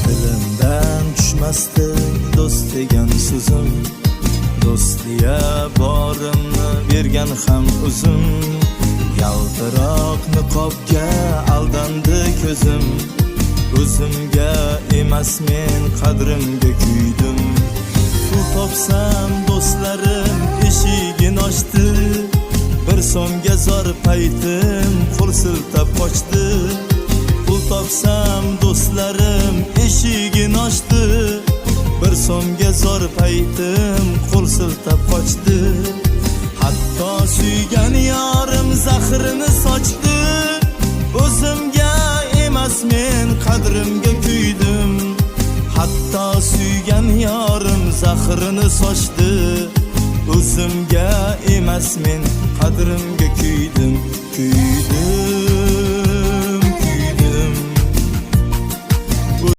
Dilimdan tushmasdi do'st degan so'zim, do'stliya borimni bergan ham o'zim. Yaltiroq niqobga aldandi ko'zim, o'zimga emas men qadrimga kuydim. Pul topsam do'stlarim eshigini ochdi, bir so'mga zor paytim qo'l siltab qochdi. Pul topsam do'stlarim eshigini ochdi, bir so'mga zor paytim qo'l siltab qochdi. Hatto suygan yorim zahrini sochdi, o'zimga emas men qadrimga kuydim. Hatto suygan yorim zahrini sochdi, o'zimga emas men qadrimga kuydim.